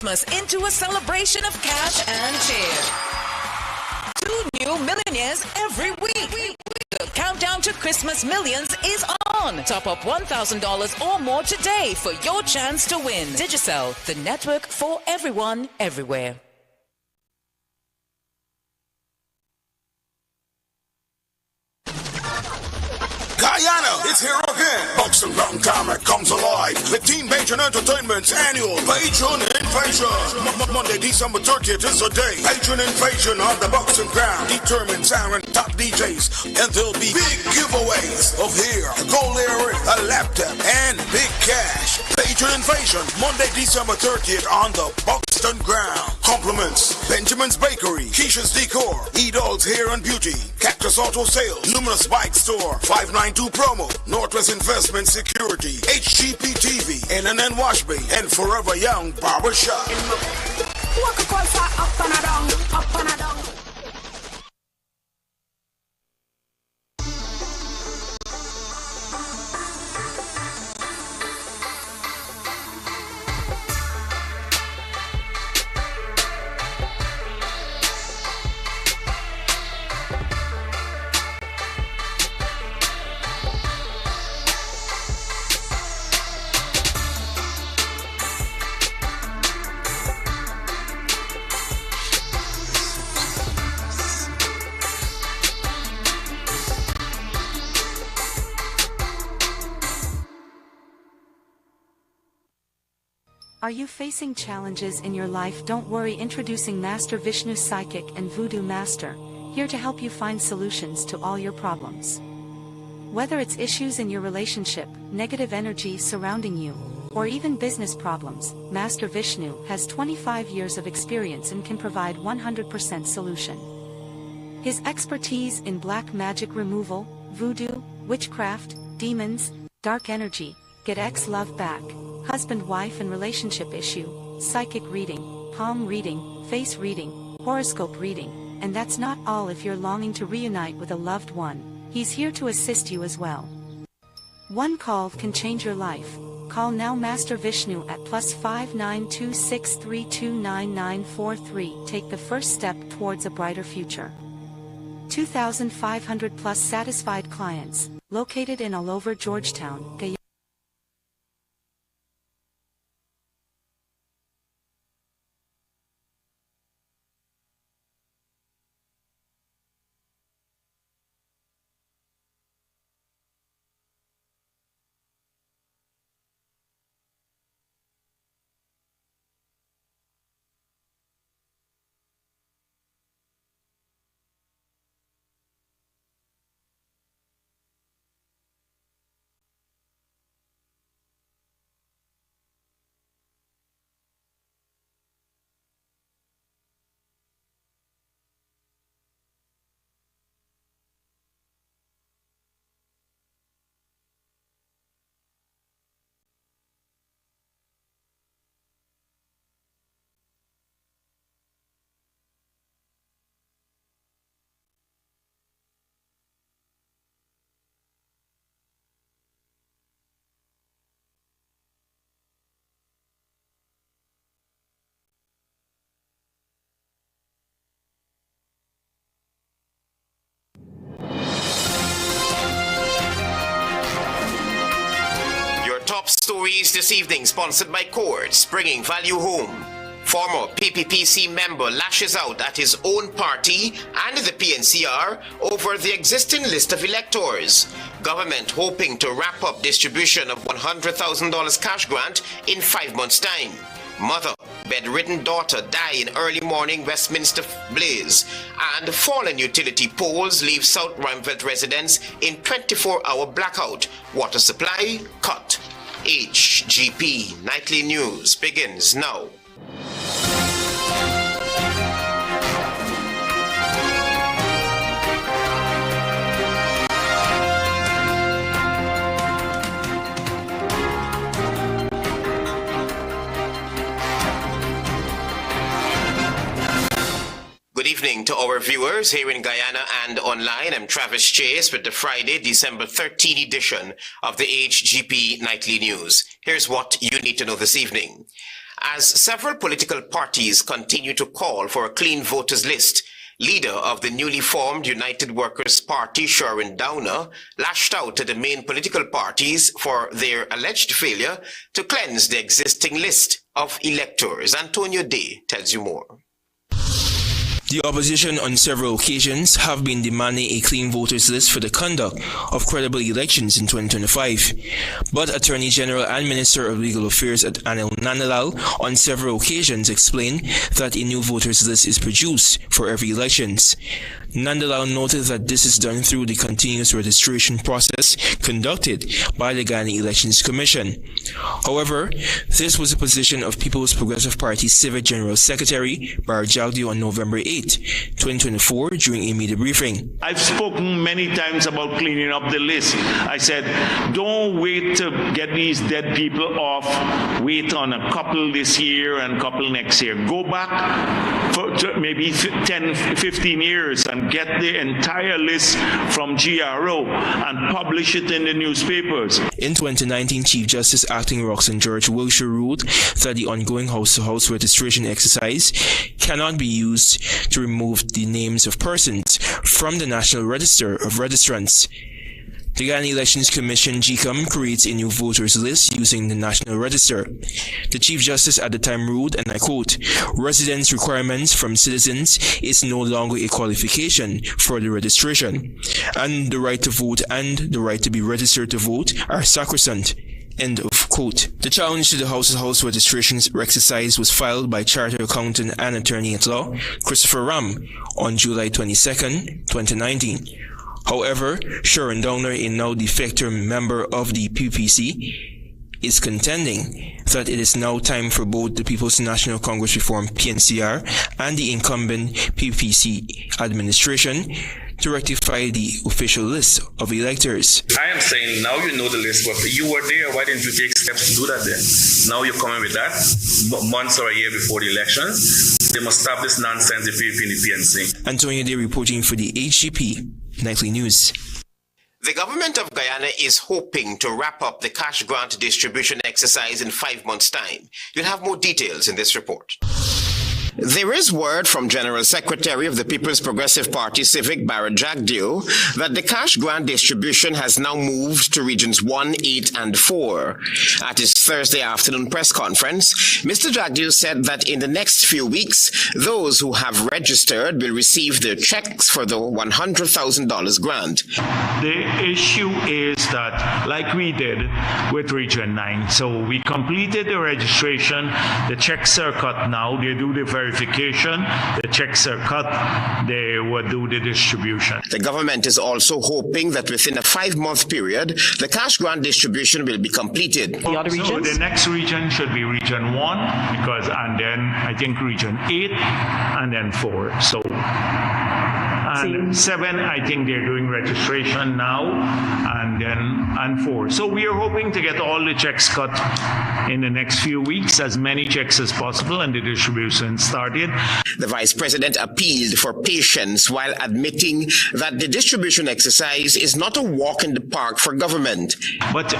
Christmas into a celebration of cash and cheer. 2 new millionaires every week. The countdown to Christmas millions is on. Top up $1,000 or more today for your chance to win. Digicel, the network for everyone, everywhere. Guyana, it's here again. Boxing long time it comes alive with Team Patron Entertainment's annual Patron Invasion. Monday, December 30th is the day. Patron Invasion on the boxing ground determines our top DJs, and there'll be big giveaways of hair, a gold earring, a laptop, and big cash. Patron Invasion, Monday, December 30th on the Buxton ground. Compliments: Benjamin's Bakery, Keisha's Decor, Edol's Hair and Beauty, Cactus Auto Sales, Luminous Bike Store, 592 Promo, Northwest Investment Security, HGP TV, NNN Wash Bay, and Forever Young Barber Shop. Are you facing challenges in your life? Don't worry, introducing Master Vishnu, Psychic and Voodoo Master, here to help you find solutions to all your problems. Whether it's issues in your relationship, negative energy surrounding you, or even business problems, Master Vishnu has 25 years of experience and can provide 100% solution. His expertise in black magic removal, voodoo, witchcraft, demons, dark energy, get ex-love back, husband-wife and relationship issue, psychic reading, palm reading, face reading, horoscope reading, and that's not all. If you're longing to reunite with a loved one, he's here to assist you as well. One call can change your life. Call now Master Vishnu at +5 926329943. Take the first step towards a brighter future. 2,500 plus satisfied clients, located in all over Georgetown, Guyana. Top stories this evening, sponsored by Courts, bringing value home. Former PPPC member lashes out at his own party and the PNCR over the existing list of electors. Government hoping to wrap up distribution of $100,000 cash grant in 5 months' time. Mother, bedridden daughter die in early morning Westminster blaze. And fallen utility poles leave South Rhinefeldt residents in 24-hour blackout. Water supply cut. HGP Nightly News begins now. Good evening to our viewers here in Guyana and online. I'm Travis Chase with the Friday, December 13 edition of the HGP Nightly News. Here's what you need to know this evening. as several political parties continue to call for a clean voters list. Leader of the newly formed United Workers' Party, Sharon Downer, lashed out at the main political parties for their alleged failure to cleanse the existing list of electors. Antonio Day tells you more. The opposition on several occasions have been demanding a clean voters list for the conduct of credible elections in 2025. But Attorney General and Minister of Legal Affairs Anil Nandalal on several occasions explained that a new voters list is produced for every elections. Nandalal noted that this is done through the continuous registration process conducted by the Guyana Elections Commission. However, this was the position of People's Progressive Party Civic General Secretary Bar Jagdeo on November 8, 2024 during a media briefing. I've spoken many times about cleaning up the list. I said, don't wait to get these dead people off. Wait on a couple this year and a couple next year. Go back for maybe 10, 15 years and get the entire list from GRO and publish it in the newspapers. In 2019, Chief Justice Acting Roxanne George Wilshire ruled that the ongoing house-to-house registration exercise cannot be used to remove the names of persons from the National Register of Registrants. The Guyana Elections Commission GCOM creates a new voters list using the National Register. The Chief Justice at the time ruled, and I quote, "Residence requirements from citizens is no longer a qualification for the registration, and the right to vote and the right to be registered to vote are sacrosanct." End of quote. The challenge to the house-to-house registration exercise was filed by Chartered Accountant and Attorney-at-Law Christopher Ram on July 22, 2019. However, Sharon Downer, a now de facto member of the PPC, is contending that it is now time for both the People's National Congress Reform PNCR and the incumbent PPC administration to rectify the official list of electors. I am saying now you know the list, but you were there. Why didn't you take steps to do that then? Now you're coming with that months or a year before the election. They must stop this nonsense if you're in the PNC. Antonio Day reporting for the HGP Nightly News. The government of Guyana is hoping to wrap up the cash grant distribution exercise in 5 months' time. You'll have more details in this report. There is word from General Secretary of the People's Progressive Party, Civic Bar Jagdeo, that the cash grant distribution has now moved to Regions 1, 8, and 4. At his Thursday afternoon press conference, Mr. Jagdeo said that in the next few weeks, those who have registered will receive their checks for the $100,000 grant. The issue is that, like we did with Region 9, so we completed the registration, the checks are cut now, they do the verification, the checks are cut, they will do the distribution. The government is also hoping that within a 5-month period, the cash grant distribution will be completed. The other regions? So the next region should be Region 1, and then I think Region 8, and then 4. So, and 7, I think they're doing registration now, and 4. So we are hoping to get all the checks cut in the next few weeks, as many checks as possible, and the distribution started. The Vice President appealed for patience while admitting that the distribution exercise is not a walk in the park for government. But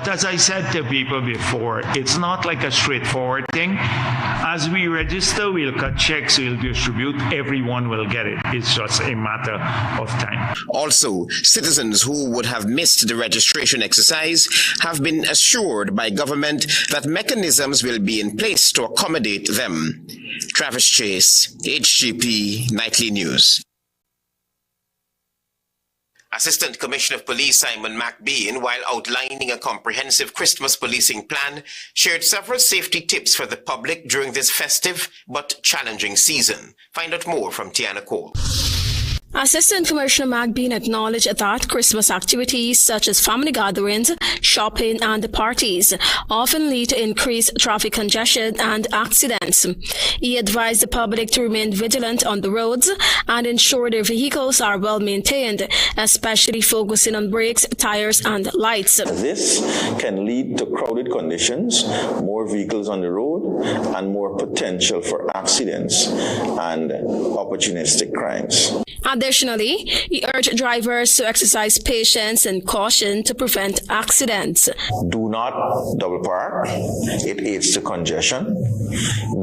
as I said to people before, it's not like a straightforward thing. As we register, we'll cut checks, we'll distribute, everyone will get it. It's just a matter of time. Also, citizens who would have missed the registration exercise have been assured by government that mechanisms will be in place to accommodate them. Travis Chase, HGP Nightly News. Assistant Commissioner of Police Simon McBean, while outlining a comprehensive Christmas policing plan, shared several safety tips for the public during this festive but challenging season. Find out more from Tiana Cole. Assistant Commissioner McBean acknowledged that Christmas activities such as family gatherings, shopping and parties often lead to increased traffic congestion and accidents. He advised the public to remain vigilant on the roads and ensure their vehicles are well maintained, especially focusing on brakes, tires and lights. This can lead to crowded conditions, more vehicles on the road, and more potential for accidents and opportunistic crimes. Additionally, he urged drivers to exercise patience and caution to prevent accidents. Do not double park. It aids to congestion.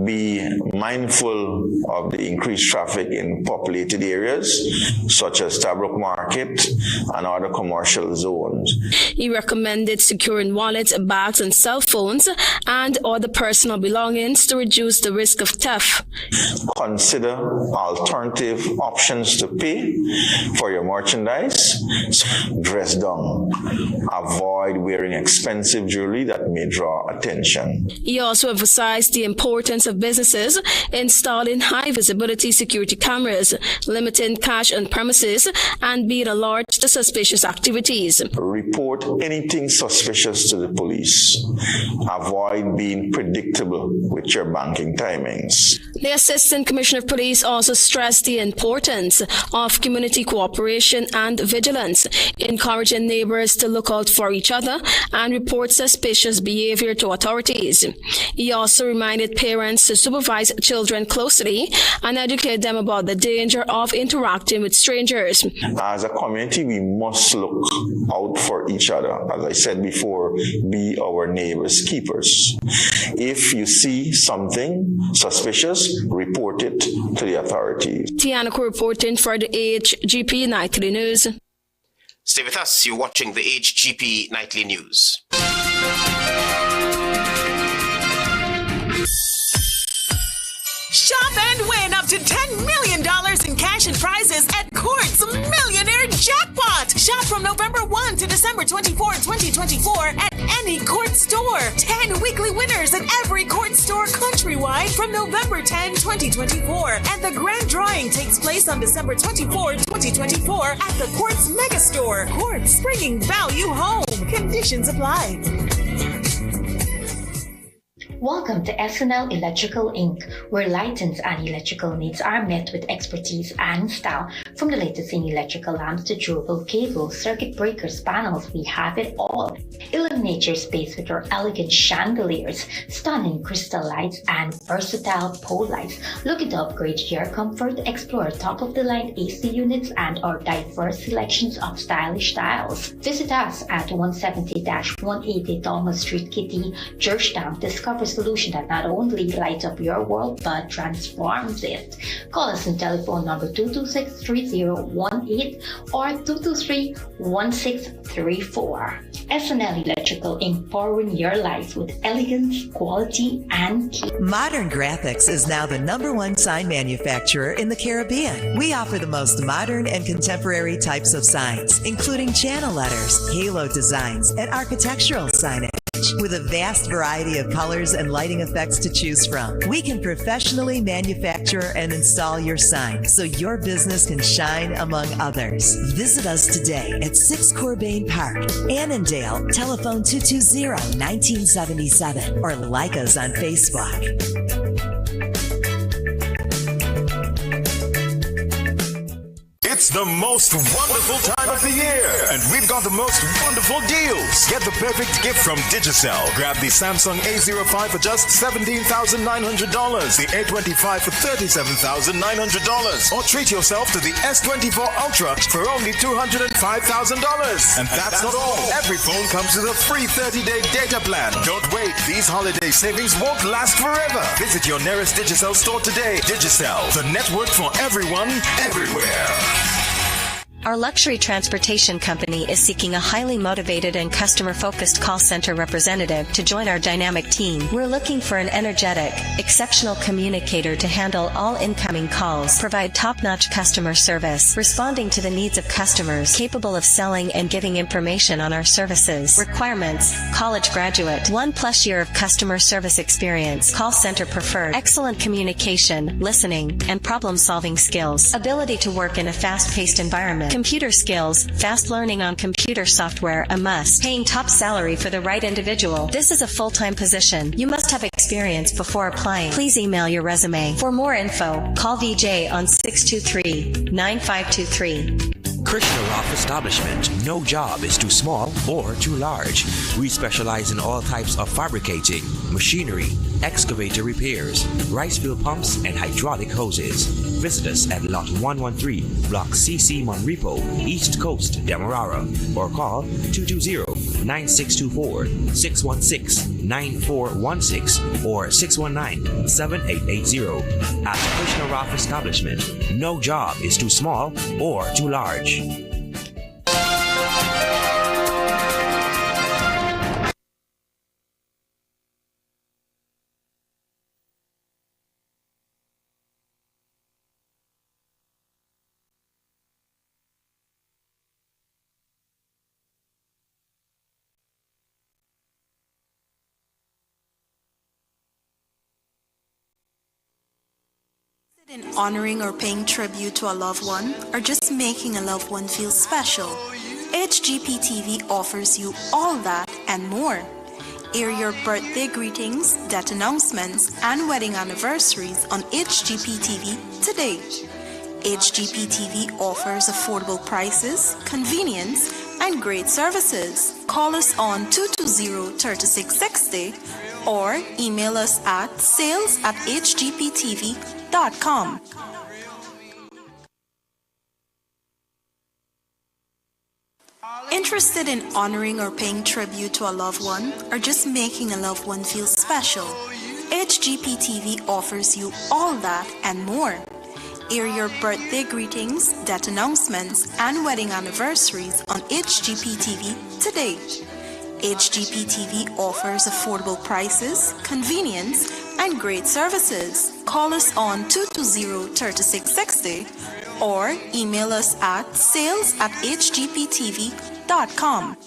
be mindful of the increased traffic in populated areas, such as Stabrook Market and other commercial zones. He recommended securing wallets, bags, and cell phones and other personal belongings to reduce the risk of theft. Consider alternative options to pay for your merchandise. Dress down. Avoid wearing expensive jewelry that may draw attention. He also emphasized the importance of businesses installing high visibility security cameras, limiting cash on premises, and being alert to suspicious activities. Report anything suspicious to the police. Avoid being predictable with your banking timings. The Assistant Commissioner of Police also stressed the importance of community cooperation and vigilance, encouraging neighbors to look out for each other and report suspicious behavior to authorities. He also reminded parents to supervise children closely and educate them about the danger of interacting with strangers. As a community, we must look out for each other. As I said before, be our neighbors' keepers. If you see something suspicious, report it to the authorities. Tianako reporting for the HGP Nightly News. Stay with us. You're watching the HGP Nightly News. Shop and win up to $10 million in cash and prizes at Court's Millionaire Jackpot. Shop from November 1 to December 24, 2024 at any Court store. 10 weekly winners at every Court store countrywide from November 10, 2024. And the grand drawing takes place on December 24, 2024 at the Court's Mega Store. Court's, bringing value home. Conditions apply. Welcome to SNL Electrical Inc., where lighting and electrical needs are met with expertise and style. From the latest in electrical lamps to durable cables, circuit breakers, panels, we have it all. Illuminate your space with our elegant chandeliers, stunning crystal lights, and versatile pole lights. Looking to upgrade your comfort? Explore top-of-the-line AC units and our diverse selections of stylish styles. Visit us at 170-180 Thomas Street, Kitty, Georgetown. Discover solution that not only lights up your world but transforms it. Call us on telephone number 226-3018 or 223-1634. SNL Electrical Inc., powering your life with elegance, quality, and care. Modern Graphics is now the #1 sign manufacturer in the Caribbean. We offer the most modern and contemporary types of signs, including channel letters, halo designs, and architectural signage. With a vast variety of colors and lighting effects to choose from, we can professionally manufacture and install your sign so your business can shine among others. Visit us today at 6 Corbane Park, Annandale, telephone 220-1977, or like us on Facebook. It's the most wonderful time of the year, and we've got the most wonderful deals. Get the perfect gift from Digicel. Grab the Samsung A05 for just $17,900, the A25 for $37,900, or treat yourself to the S24 Ultra for only $205,000. And that's not all. Every phone comes with a free 30-day data plan. Don't wait. These holiday savings won't last forever. Visit your nearest Digicel store today. Digicel, the network for everyone, everywhere. Our luxury transportation company is seeking a highly motivated and customer-focused call center representative to join our dynamic team. We're looking for an energetic, exceptional communicator to handle all incoming calls, provide top-notch customer service, responding to the needs of customers, capable of selling and giving information on our services. Requirements: college graduate, 1+ year of customer service experience, call center preferred, excellent communication, listening, and problem-solving skills, ability to work in a fast-paced environment, computer skills, fast learning on computer software a must, paying top salary for the right individual. This is a full-time position. You must have experience before applying. Please email your resume. For more info, call VJ on 623-9523. Krishna Roth Establishment. No job is too small or too large. We specialize in all types of fabricating, machinery, excavator repairs, rice field pumps, and hydraulic hoses. Visit us at Lot 113, Block CC Monrepo, East Coast, Demerara, or call 220-9624, 616-9416, or 619-7880. At Krishna Roth Establishment, no job is too small or too large. In honoring or paying tribute to a loved one, or just making a loved one feel special, HGP TV offers you all that and more. Air your birthday greetings, death announcements, and wedding anniversaries on HGP TV today. HGP TV offers affordable prices, convenience, and great services. Call us on 220-3660 or email us at sales@hgptv.com. Interested in honoring or paying tribute to a loved one, or just making a loved one feel special? HGP TV offers you all that and more. Air your birthday greetings, death announcements, and wedding anniversaries on HGP TV today. HGP TV offers affordable prices, convenience, and great services. Call us on 220-3660 or email us at sales@hgptv.com.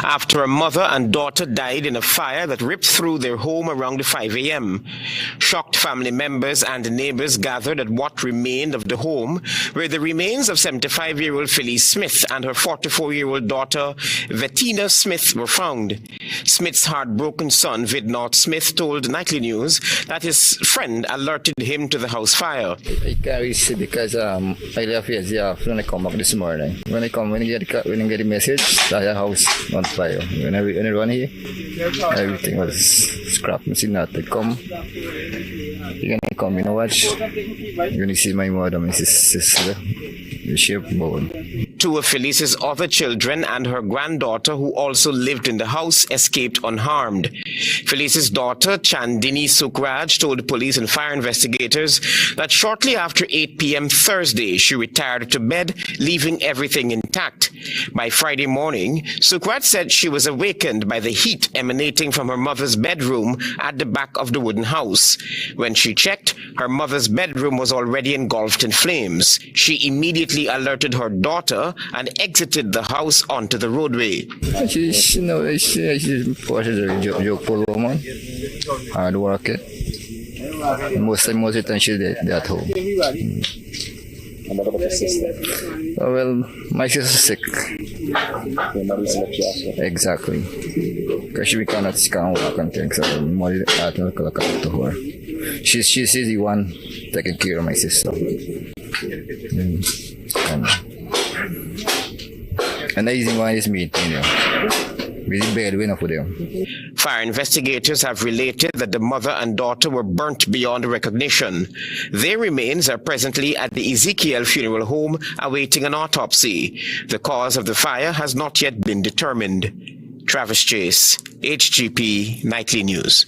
After a mother and daughter died in a fire that ripped through their home around 5 a.m. Shocked family members and neighbors gathered at what remained of the home, where the remains of 75-year-old Phyllis Smith and her 44-year-old daughter, Vettina Smith, were found. Smith's heartbroken son, Vidnaught Smith, told Nightly News that his friend alerted him to the house fire. I can't really see because I left here when I come back this morning. When I get the message, the house on fire. When I run here, everything was scrapped. I see not to come. You're gonna come, you know, watch. You're gonna see my mother, my sister. The shape bone. Two of Felice's other children and her granddaughter, who also lived in the house, escaped unharmed. Felice's daughter, Chandini Sukraj, told police and fire investigators that shortly after 8 p.m. Thursday, she retired to bed, leaving everything intact. By Friday morning, Sukraj said she was awakened by the heat emanating from her mother's bedroom at the back of the wooden house. When she checked, her mother's bedroom was already engulfed in flames. She immediately alerted her daughter and exited the house onto the roadway. She's a joke woman, hard worker. Most of the time she's at home. And what about your sister? Well, my sister's sick. Your mother's left you after. Exactly. Because she can't walk and things, so mother had to look after her. She's the one taking care of my sister. And the easy one is me, you know. Fire investigators have related that the mother and daughter were burnt beyond recognition. Their remains are presently at the Ezekiel Funeral Home awaiting an autopsy. The cause of the fire has not yet been determined. Travis Chase, HGP Nightly News.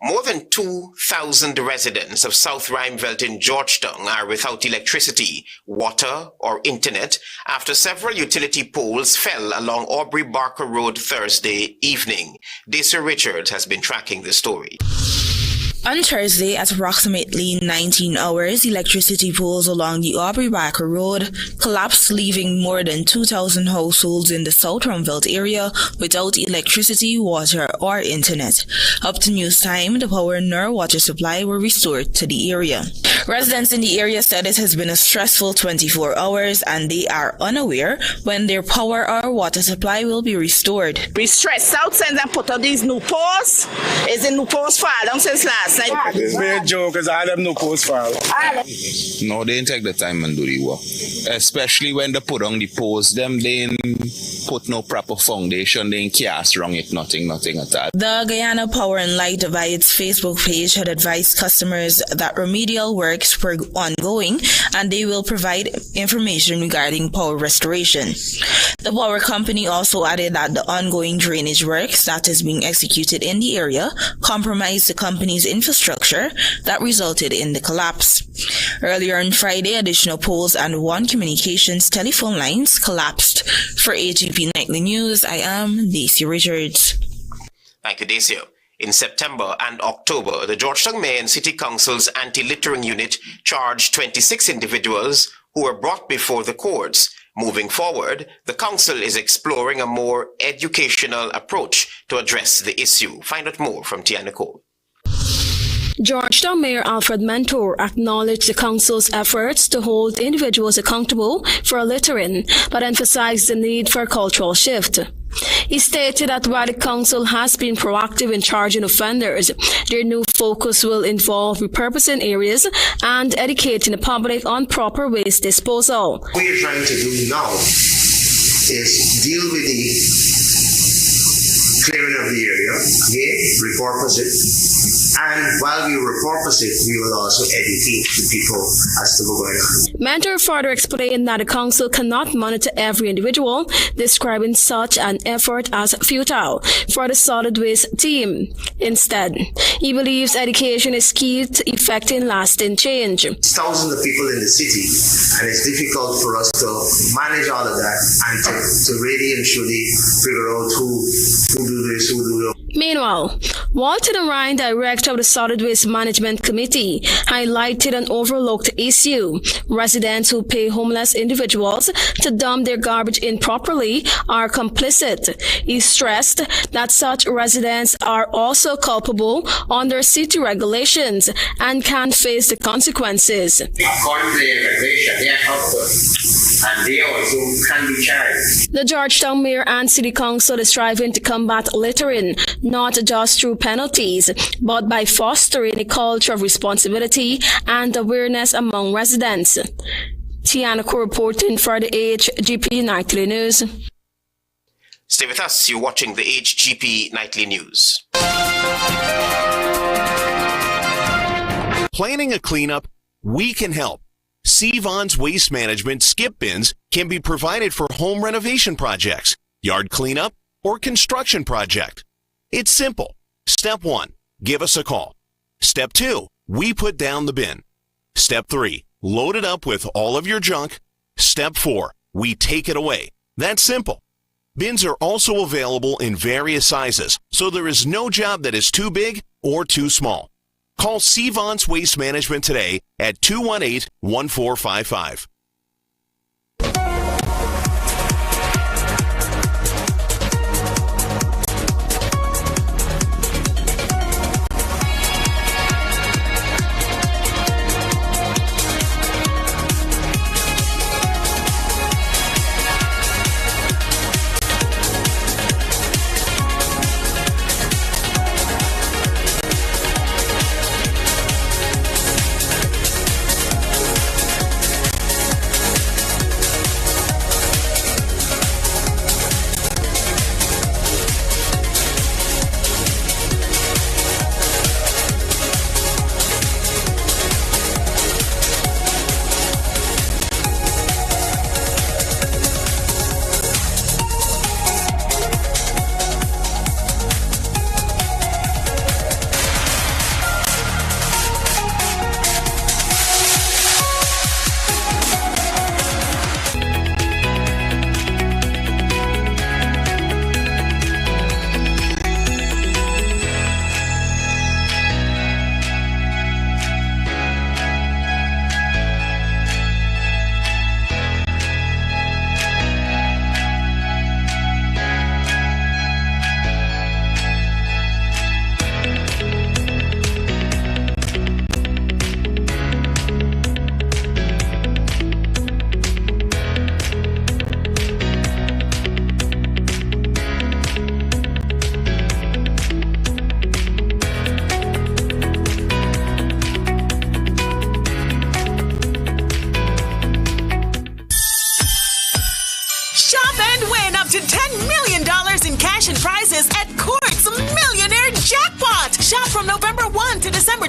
More than 2,000 residents of South Rhymevelt in Georgetown are without electricity, water, or internet after several utility poles fell along Aubrey Barker Road Thursday evening. Desa Richards has been tracking the story. On Thursday, at approximately 19 hours, electricity poles along the Aubrey Barker Road collapsed, leaving more than 2,000 households in the South Rhymevelt area without electricity, water, or internet. Up to news time, the power nor water supply were restored to the area. Residents in the area said it has been a stressful 24 hours and they are unaware when their power or water supply will be restored. We stressed out since I put up these new poles. Is the new poles fall down since last night? It's very joke because I have no poles fall. No, they didn't take the time and do the work. Especially when they put on the poles, they didn't put no proper foundation, they didn't cast wrong it, nothing at all. The Guyana Power and Light via its Facebook page had advised customers that remedial works were ongoing and they will provide information regarding power restoration. The power company also added that the ongoing drainage works that is being executed in the area compromised the company's infrastructure that resulted in the collapse. Earlier on Friday, additional poles and one communications telephone lines collapsed. For HGP Nightly News, I am Daisy Richards. Thank you, Daisy. In September and October, the Georgetown Mayor and City Council's anti-littering unit charged 26 individuals who were brought before the courts. Moving forward, the council is exploring a more educational approach to address the issue. Find out more from Tiana Cole. Georgetown Mayor Alfred Mentor acknowledged the council's efforts to hold individuals accountable for littering, but emphasized the need for a cultural shift. He stated that while the council has been proactive in charging offenders, their new focus will involve repurposing areas and educating the public on proper waste disposal. What we're trying to do now is deal with the clearing of the area, repurpose it, and while we repurpose it, we will also educate the people as to what's going on. Mentor further explained that the council cannot monitor every individual, describing such an effort as futile for the solid waste team. Instead, he believes education is key to effecting lasting change. Thousands of people in the city, and it's difficult for us to manage all of that and to really and truly figure out who do this, who do that. Meanwhile, Walter Ryan, director of the Solid Waste Management Committee, highlighted an overlooked issue. Residents who pay homeless individuals to dump their garbage improperly are complicit. He stressed that such residents are also culpable under city regulations and can face the consequences. According to the regulation, they are culpable, and they also can be charged. The Georgetown Mayor and City Council is striving to combat littering, not just through penalties, but by fostering a culture of responsibility and awareness among residents. Tiana Ko reporting for the HGP Nightly News. Stay with us. You're watching the HGP Nightly News. Planning a cleanup? We can help. Sevon's Waste Management skip bins can be provided for home renovation projects, yard cleanup, or construction project. It's simple. Step 1, give us a call. Step 2, we put down the bin. Step 3, load it up with all of your junk. Step 4, we take it away. That's simple. Bins are also available in various sizes, so there is no job that is too big or too small. Call Sevon's Waste Management today at 218-1455.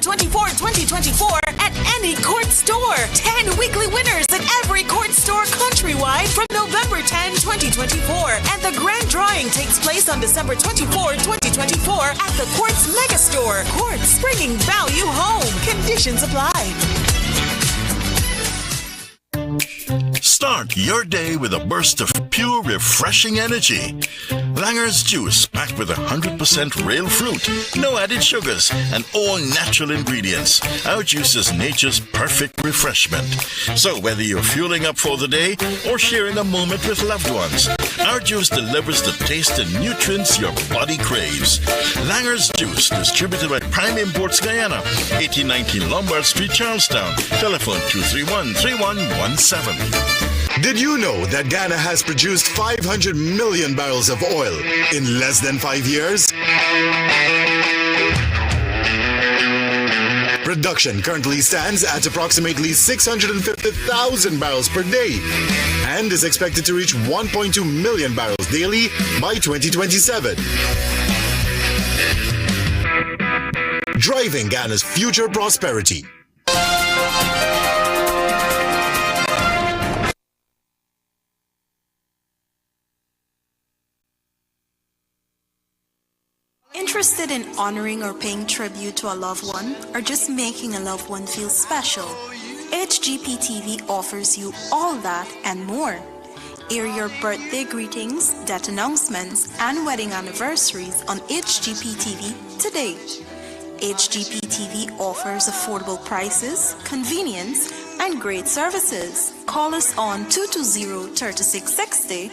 2024 at any Court store. 10 weekly winners at every Court store countrywide from November 10, 2024. And the grand drawing takes place on December 24, 2024 at the Quartz Mega Store. Quartz, bringing value home. Conditions apply. Start your day with a burst of pure, refreshing energy. Langer's Juice, packed with 100% real fruit, no added sugars, and all natural ingredients. Our juice is nature's perfect refreshment. So whether you're fueling up for the day or sharing a moment with loved ones, our juice delivers the taste and nutrients your body craves. Langer's Juice, distributed by Prime Imports Guyana, 1819 Lombard Street, Charlestown. Telephone 231-3117. Did you know that Guyana has produced 500 million barrels of oil in less than 5 years? Production currently stands at approximately 650,000 barrels per day and is expected to reach 1.2 million barrels daily by 2027. Driving Guyana's future prosperity. Interested in honoring or paying tribute to a loved one, or just making a loved one feel special? HGP TV offers you all that and more. Air your birthday greetings, death announcements, and wedding anniversaries on HGP TV today. HGP TV offers affordable prices, convenience, and great services. Call us on 220-3660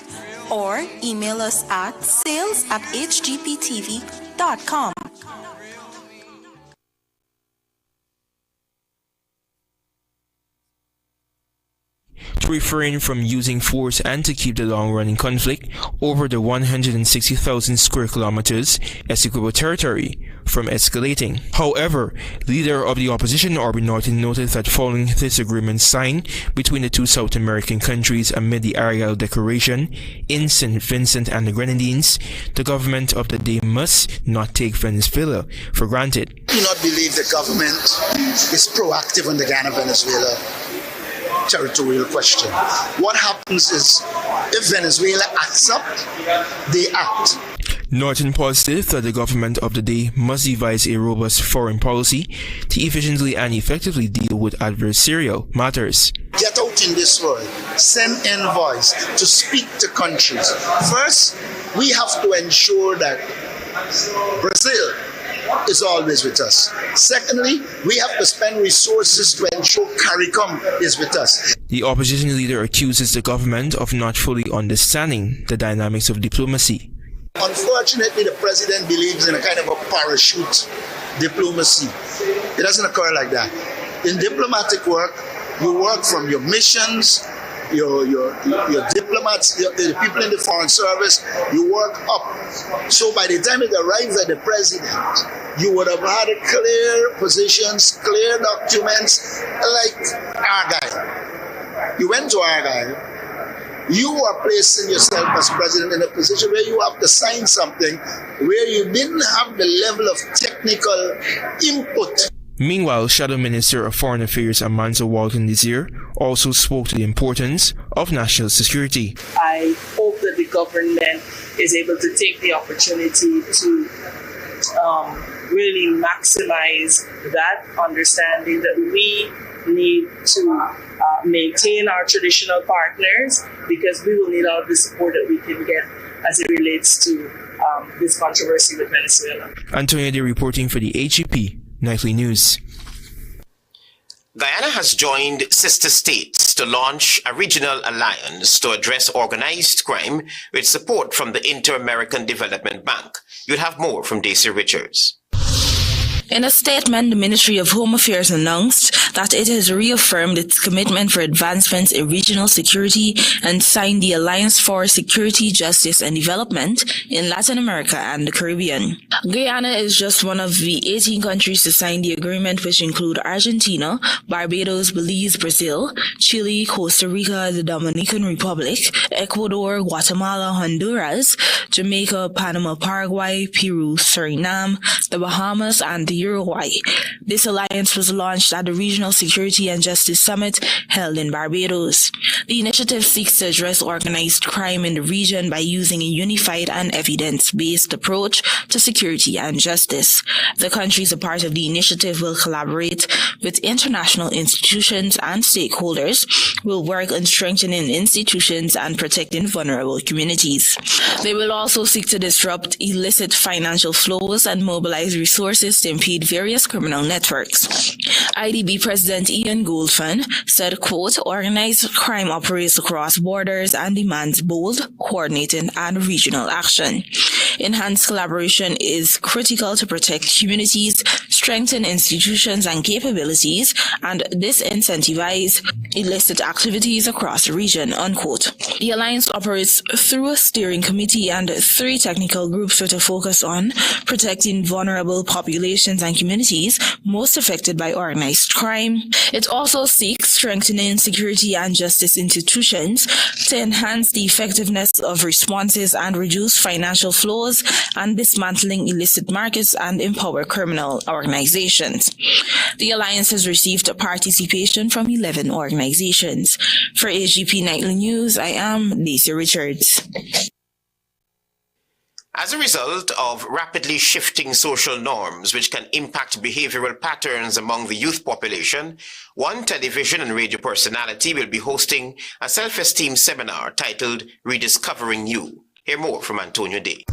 or email us at sales@hgptv.com. To refrain from using force and to keep the long-running conflict over the 160,000 square kilometers Essequibo territory from escalating. However, leader of the opposition, Aubrey Norton, noted that following this agreement signed between the two South American countries amid the Argyle Declaration in St. Vincent and the Grenadines, the government of the day must not take Venezuela for granted. I do not believe the government is proactive on the Guyana-Venezuela territorial question. What happens is, if Venezuela acts up, they act. Norton positive that the government of the day must devise a robust foreign policy to efficiently and effectively deal with adversarial matters. Get out in this world, send envoys to speak to countries. First, we have to ensure that Brazil is always with us. Secondly, we have to spend resources to ensure CARICOM is with us. The opposition leader accuses the government of not fully understanding the dynamics of diplomacy. Unfortunately, the president believes in a kind of a parachute diplomacy. It doesn't occur like that. In diplomatic work, you work from your missions, your diplomats, the people in the foreign service, you work up. So by the time it arrives at the president, you would have had clear positions, clear documents, like Argyle. You went to Argyle, you are placing yourself as president in a position where you have to sign something where you didn't have the level of technical input. Meanwhile, Shadow Minister of Foreign Affairs Amanza Walton-Desir also spoke to the importance of national security. I hope that the government is able to take the opportunity to really maximize that understanding that we need to maintain our traditional partners, because we will need all the support that we can get as it relates to this controversy with Venezuela. Antonio De reporting for the HGP Nightly News. Guyana has joined sister states to launch a regional alliance to address organized crime with support from the Inter-American Development Bank. You'll have more from Daisy Richards. In a statement, the Ministry of Home Affairs announced that it has reaffirmed its commitment for advancements in regional security and signed the Alliance for Security, Justice and Development in Latin America and the Caribbean. Guyana is just one of the 18 countries to sign the agreement, which include Argentina, Barbados, Belize, Brazil, Chile, Costa Rica, the Dominican Republic, Ecuador, Guatemala, Honduras, Jamaica, Panama, Paraguay, Peru, Suriname, the Bahamas, and the Uruguay. This alliance was launched at the Regional Security and Justice Summit held in Barbados. The initiative seeks to address organized crime in the region by using a unified and evidence-based approach to security and justice. The countries a part of the initiative will collaborate with international institutions and stakeholders, will work on strengthening institutions and protecting vulnerable communities. They will also seek to disrupt illicit financial flows and mobilize resources to impede various criminal networks. IDB President Ian Goldfund said, quote, organized crime operates across borders and demands bold, coordinated, and regional action. Enhanced collaboration is critical to protect communities, strengthen institutions and capabilities, and disincentivize illicit activities across the region, unquote. The alliance operates through a steering committee and 3 technical groups with a focus on protecting vulnerable populations and communities most affected by organized crime. It also seeks strengthening security and justice institutions to enhance the effectiveness of responses and reduce financial flows and dismantling illicit markets and empower criminal organizations. The alliance has received participation from 11 organizations. For HGP Nightly News, I am Lisa Richards. As a result of rapidly shifting social norms which can impact behavioral patterns among the youth population, one television and radio personality will be hosting a self-esteem seminar titled Rediscovering You. Hear more from Antonio Day.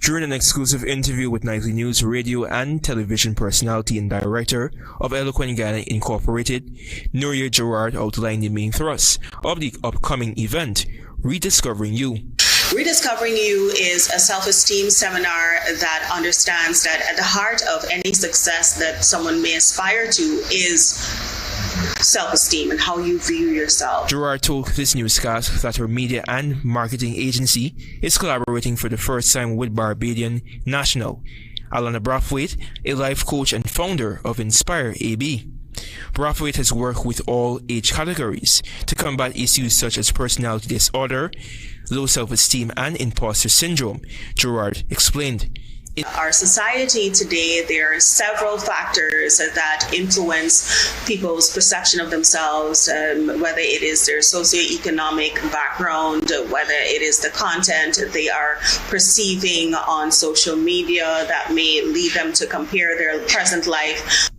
During an exclusive interview with Nightly News radio and television personality and director of Eloquent Guyana Incorporated, Nuria Gerard outlined the main thrust of the upcoming event, Rediscovering You. Rediscovering You is a self-esteem seminar that understands that at the heart of any success that someone may aspire to is self-esteem and how you view yourself. Gerard told this newscast that her media and marketing agency is collaborating for the first time with Barbadian national Alana Brathwaite, a life coach and founder of Inspire AB. Brathwaite has worked with all age categories to combat issues such as personality disorder, low self-esteem, and imposter syndrome, Gerard explained. Our society today, there are several factors that influence people's perception of themselves, whether it is their socioeconomic background, whether it is the content they are perceiving on social media that may lead them to compare their present life.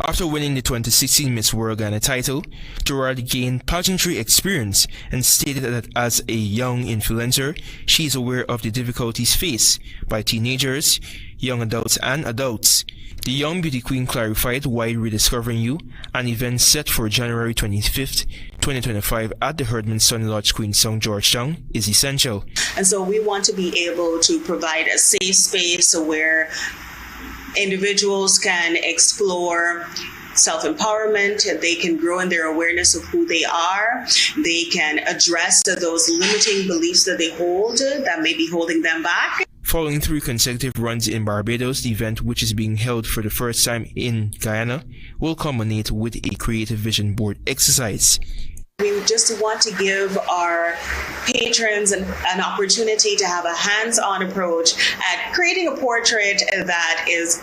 After winning the 2016 Miss World Guyana title, Gerard gained pageantry experience and stated that as a young influencer, she is aware of the difficulties faced by teenagers, young adults, and adults. The young beauty queen clarified why Rediscovering You, an event set for January 25th, 2025 at the Herdman Sun Lodge, Queenstown, Georgetown, is essential. And so we want to be able to provide a safe space where individuals can explore self-empowerment, they can grow in their awareness of who they are, they can address those limiting beliefs that they hold that may be holding them back. Following 3 consecutive runs in Barbados, the event, which is being held for the first time in Guyana, will culminate with a creative vision board exercise. We just want to give our patrons an opportunity to have a hands-on approach at creating a portrait that is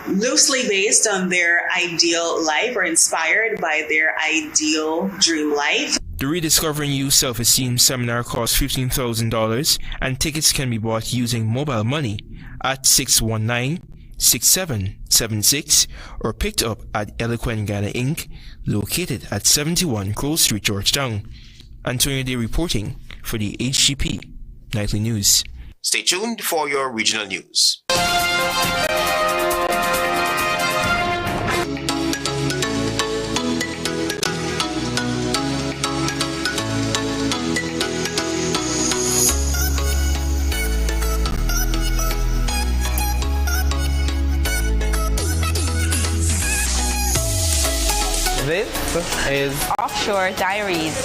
loosely based on their ideal life or inspired by their ideal dream life. The Rediscovering You Self-Esteem Seminar costs $15,000 and tickets can be bought using mobile money at 619-6776 or picked up at Eloquent Guyana Inc., located at 71 Grove Street, Georgetown. Antonio Day reporting for the HGP Nightly News. Stay tuned for your regional news. This is Offshore Diaries.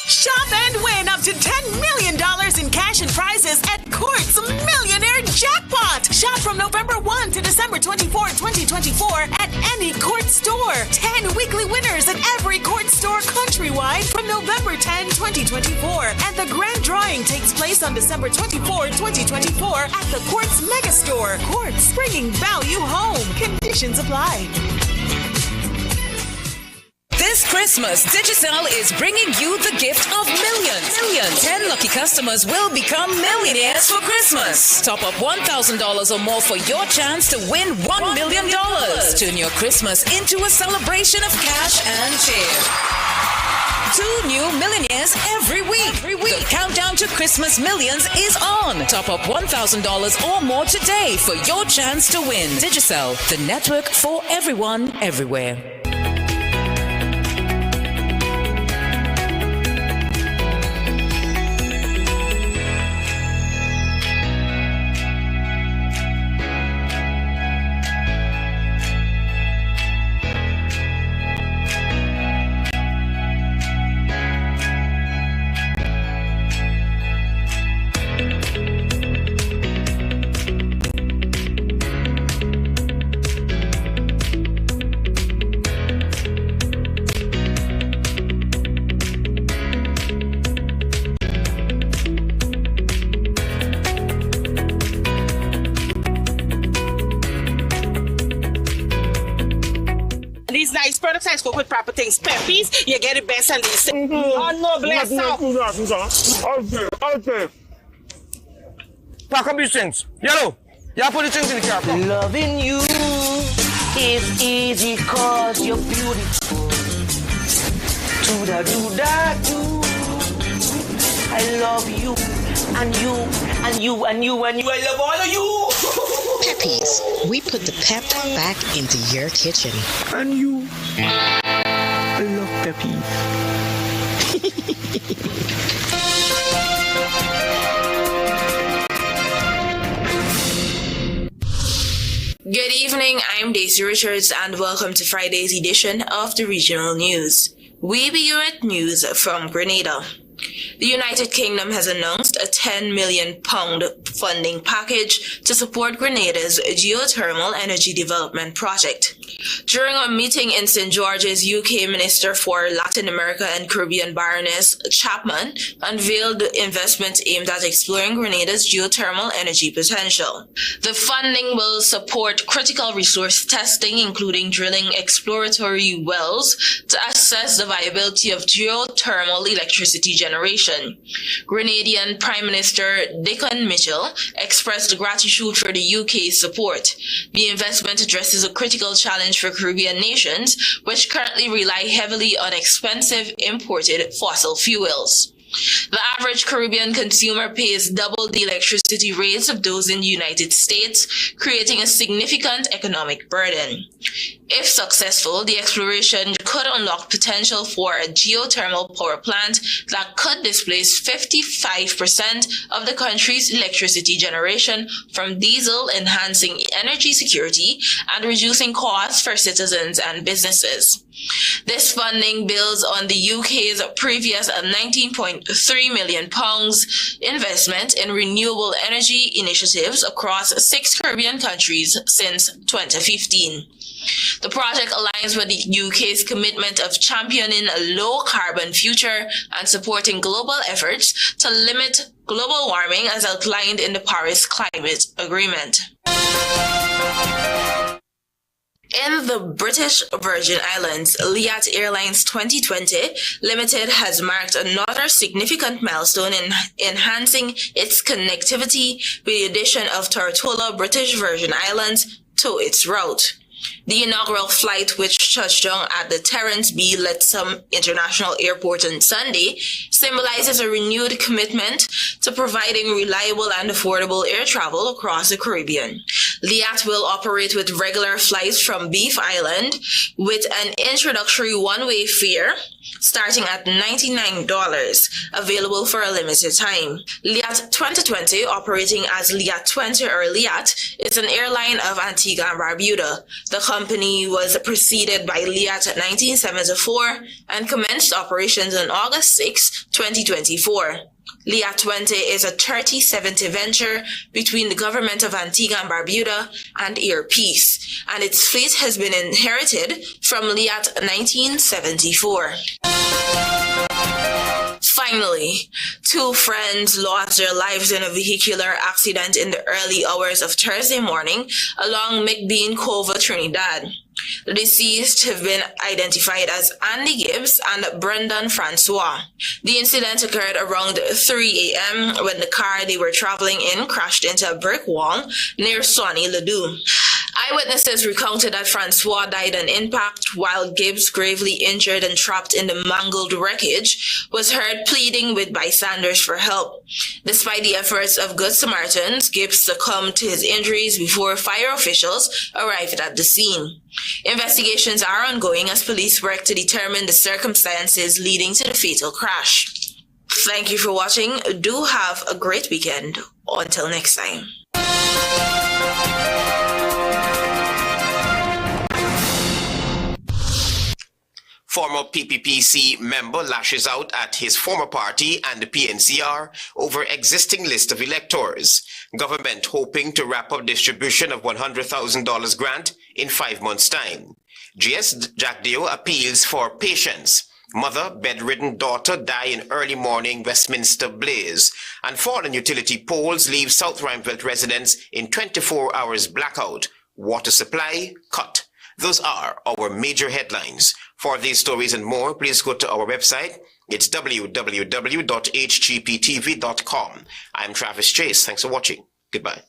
Shop and win up to $10 million in cash and prizes at Court's Millionaire Jackpot. Shop from November 1 to December December 24, 2024 at any Court store. 10 weekly winners at every Court store countrywide from November 10, 2024. And the grand drawing takes place on December 24, 2024 at the Quartz Megastore. Quartz, bringing value home. Conditions apply. This Christmas, Digicel is bringing you the gift of millions. 10 lucky customers will become millionaires for Christmas. Top up $1,000 or more for your chance to win $1 million. Turn your Christmas into a celebration of cash and cheer. 2 new millionaires every week. The countdown to Christmas millions is on. Top up $1,000 or more today for your chance to win. Digicel, the network for everyone, everywhere. These nice products I cook with proper things. Peppies, you get the best and these things. Oh no, bless up. Okay. Pack up these things. Yellow. Yeah, put the things in the car. Loving you is easy cause you're beautiful. Do-da-do-da-do. I love you and you and you and you and you. I love all of you. Peppies, we put the pep back into your kitchen. And you. I love Peppies. Good evening, I'm Daisy Richards and welcome to Friday's edition of the Regional News. We begin with news from Grenada. The United Kingdom has announced a £10 million funding package to support Grenada's geothermal energy development project. During a meeting in St. George's, UK Minister for Latin America and Caribbean Baroness Chapman unveiled the investment aimed at exploring Grenada's geothermal energy potential. The funding will support critical resource testing, including drilling exploratory wells to assess the viability of geothermal electricity generation. Grenadian Prime Minister Dickon Mitchell expressed gratitude for the UK's support. The investment addresses a critical challenge for Caribbean nations, which currently rely heavily on expensive imported fossil fuels. The average Caribbean consumer pays double the electricity rates of those in the United States, creating a significant economic burden. If successful, the exploration could unlock potential for a geothermal power plant that could displace 55% of the country's electricity generation from diesel, enhancing energy security and reducing costs for citizens and businesses. This funding builds on the UK's previous £19.3 million investment in renewable energy initiatives across 6 Caribbean countries since 2015. The project aligns with the UK's commitment of championing a low-carbon future and supporting global efforts to limit global warming as outlined in the Paris Climate Agreement. In the British Virgin Islands, Liat Airlines 2020 Limited has marked another significant milestone in enhancing its connectivity with the addition of Tortola, British Virgin Islands, to its route. The inaugural flight, which touched down at the Terence B. Lettsome International Airport on Sunday, symbolizes a renewed commitment to providing reliable and affordable air travel across the Caribbean. Liat will operate with regular flights from Beef Island with an introductory one-way fare starting at $99, available for a limited time. Liat 2020, operating as Liat 20 or Liat, is an airline of Antigua and Barbuda. The company was preceded by Liat 1974 and commenced operations on August 6, 2024. LIA 20 is a 30-70 venture between the government of Antigua and Barbuda and Air Peace, and its fleet has been inherited from LIA 1974. Finally, two friends lost their lives in a vehicular accident in the early hours of Thursday morning along McBean Cove, Trinidad. The deceased have been identified as Andy Gibbs and Brendan Francois. The incident occurred around 3 a.m. when the car they were traveling in crashed into a brick wall near Swanee Ladue. Eyewitnesses recounted that Francois died on impact, while Gibbs, gravely injured and trapped in the mangled wreckage, was heard pleading with bystanders for help. Despite the efforts of Good Samaritans, Gibbs succumbed to his injuries before fire officials arrived at the scene. Investigations are ongoing as police work to determine the circumstances leading to the fatal crash. Thank you for watching. Do have a great weekend. Until next time. Former PPPC member lashes out at his former party and the PNCR over existing list of electors. Government hoping to wrap up distribution of $100,000 grant in 5 months' time. GS Jack Deo appeals for patience. Mother, bedridden daughter die in early morning Westminster blaze. And fallen utility poles leave South Rheinfeldt residents in 24 hours blackout. Water supply cut. Those are our major headlines. For these stories and more, please go to our website. It's www.hgptv.com. I'm Travis Chase. Thanks for watching. Goodbye.